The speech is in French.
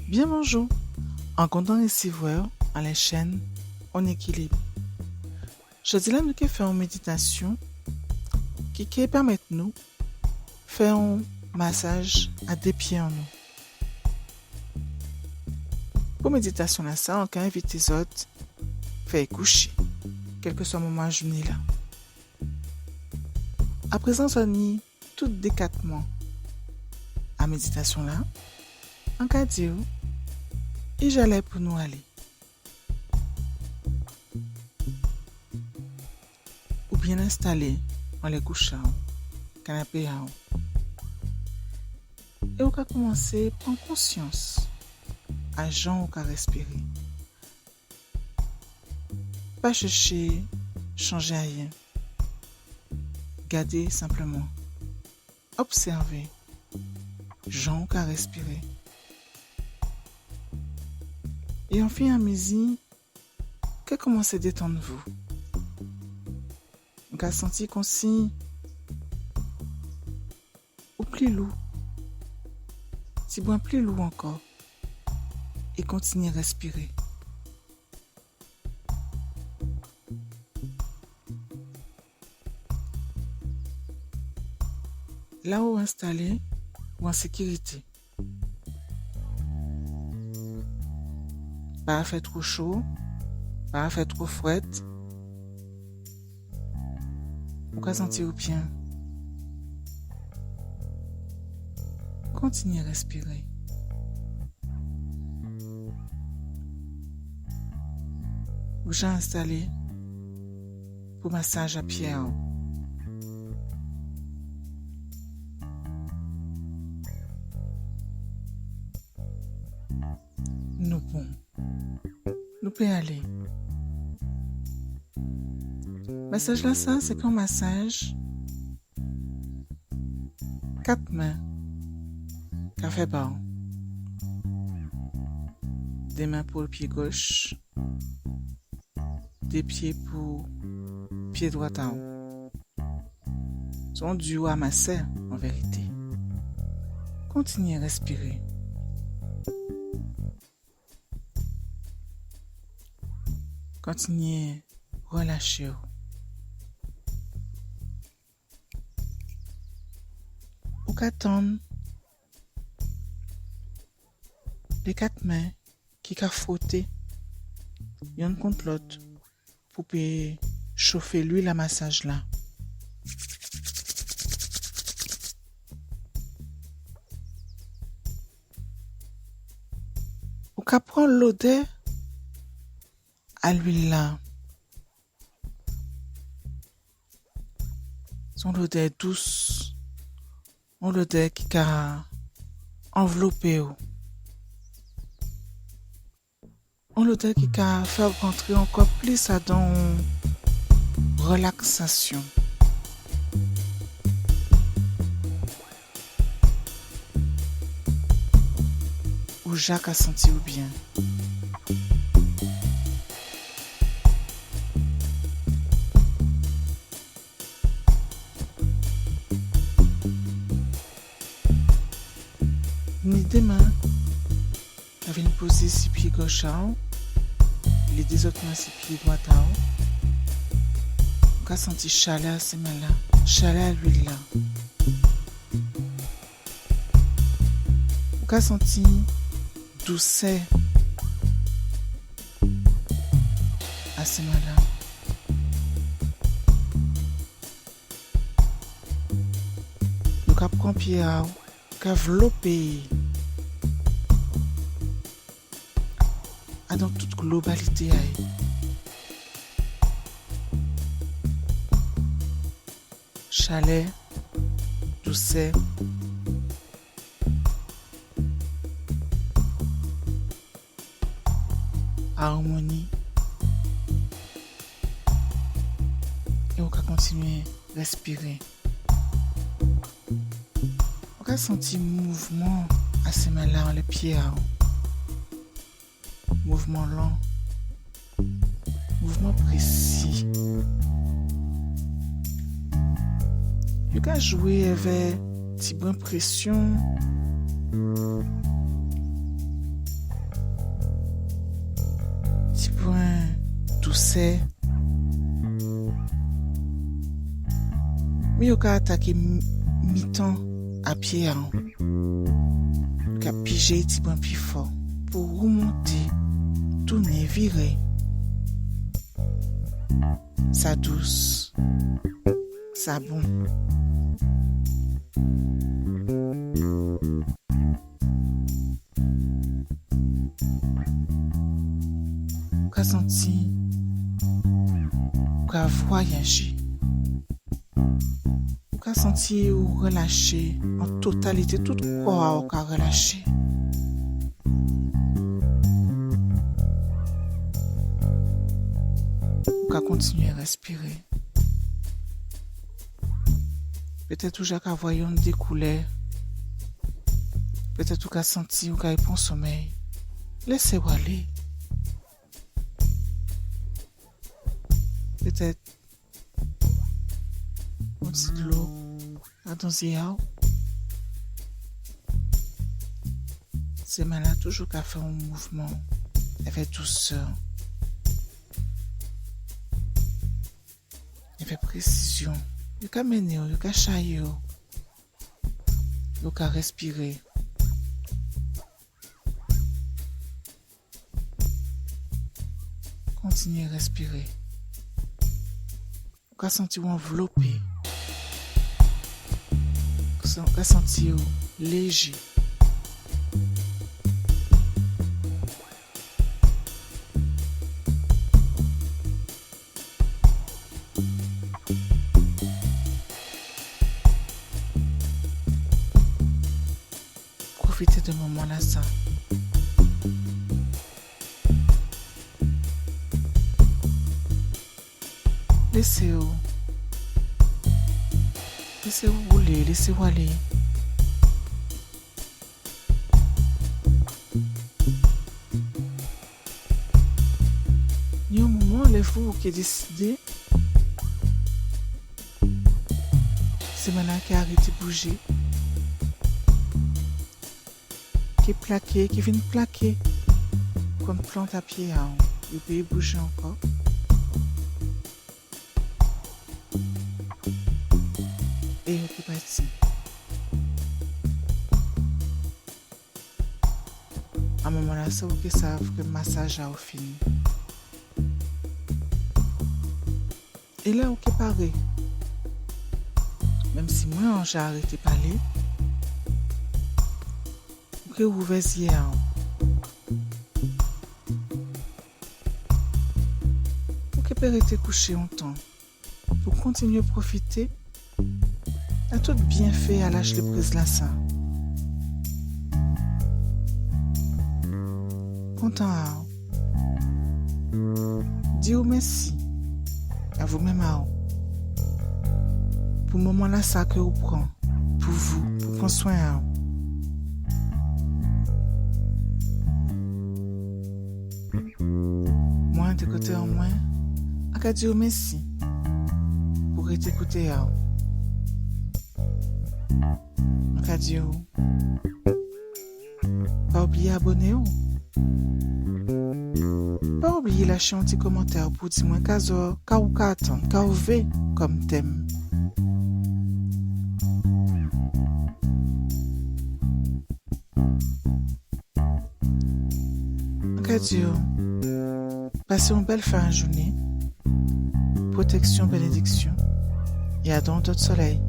Bien bonjour, en comptant les suiveurs, à la chaîne, on équilibre. Je dis là, nous qui faisons méditation, qui permet nous faire un massage à des pieds en nous. Pour méditation là, ça, on peut inviter les autres, faire coucher, quel que soit le moment de journée là. À présent, on y tout décatement à méditation là, en cas de et j'allais pour nous aller. Ou bien installé dans les couchants, canapé à et on va commencer à prendre conscience à gens qui respirer. Pas chercher, changer rien. Garder simplement. Observer. Gens qui respirer. Et enfin à mesure que commencez à détendre vous. On va sentir qu'on s'y ou plus lourd. Si bon plus lourd encore. Et continuez à respirer. Là où installé ou en sécurité. Pas faire trop chaud, pas faire trop froid. On va sentir bien. Continuez à respirer. Ou j'ai installé pour massage à pied. Nous bon. Nous pouvons aller. Massage là, ça, c'est qu'un massage 4 mains. Café bas. Des mains pour le pied gauche. Des pieds pour pied droit en haut. Sont dus à masser en vérité. Continuez à respirer. Continuez à relâcher. Ou qu'attendre les 4 mains qui qu'a frotté l'une contre l'autre pour chauffer l'huile à massage là. Ou qu'à prendre l'odeur à l'huile là. Son odeur douce. Son odeur qui a enveloppé. On l'odeur qui a fait rentrer encore plus dans relaxation. Où Jacques a senti ou bien. Ni des mains. Avait une posée sur pied gauche à haut. Les deux autres mains sur pied droit à haut. On a senti chaleur à ces mains-là. Chaleur à l'huile là. On a senti douceur à ces mains-là. Donc à prendre pied à haut. On a enveloppé. Dans toute globalité. Chaleur, douceur, harmonie. Et on va continuer à respirer. On va sentir mouvement à ces mains-là, les pieds à haut. Mouvement lent, mouvement précis. Tu peux jouer avec petit brin pression Petit point doucet. Mais yo ka attaquer mi-temps à pied hein. Ka piger petit point plus fort pour remonter, tourner, virer. Ça douce. Ça bon. Ka senti, ka voyager. Ka senti ou relâcher en totalité tout corps ka relâcher. Ka continuer à respirer. Peut-être ou qu'à voyons des couleurs. Peut-être ou qu'à sentir ou qu'à répondre sommeil. Laissez-vous aller. Peut-être on dit de l'eau. Attends-y. C'est malade toujours qu'à faire un mouvement avec douceur. Avec précision. Vous pouvez mener, vous pouvez chailler, vous pouvez respirer. Continuez à respirer. Vous pouvez sentir enveloppé. Vous pouvez sentir léger. Profitez de moment là ça. Laissez-vous rouler, laissez-vous aller. Il y a un moment, les fous qui décidé, c'est maintenant qui arrête de bouger. Qui est plaqué, qui vient plaquer comme plante à pied, il peut bouger encore. Et il est parti. À un moment là, c'est vous qui savent que le massage a fini. Et là, vous qui parlez. Même si moi, j'ai arrêté de parler. Que vous vesiez vous que peut rester couché longtemps pour continuer à profiter à tout bienfait à l'âge de prise là ça. Content dis merci à vous-même pour le moment là ça que vous prenez pour vous pour prendre soin de côté en moins, à dire merci pour être écouté. À dire pas oublier abonner. Pas oublier lâcher un petit commentaire pour dire moi qu'à ou qu'à attendre, qu'à ouvrir comme thème. À dire passez une belle fin de journée. Protection, bénédiction. Et à dans d'autres soleils.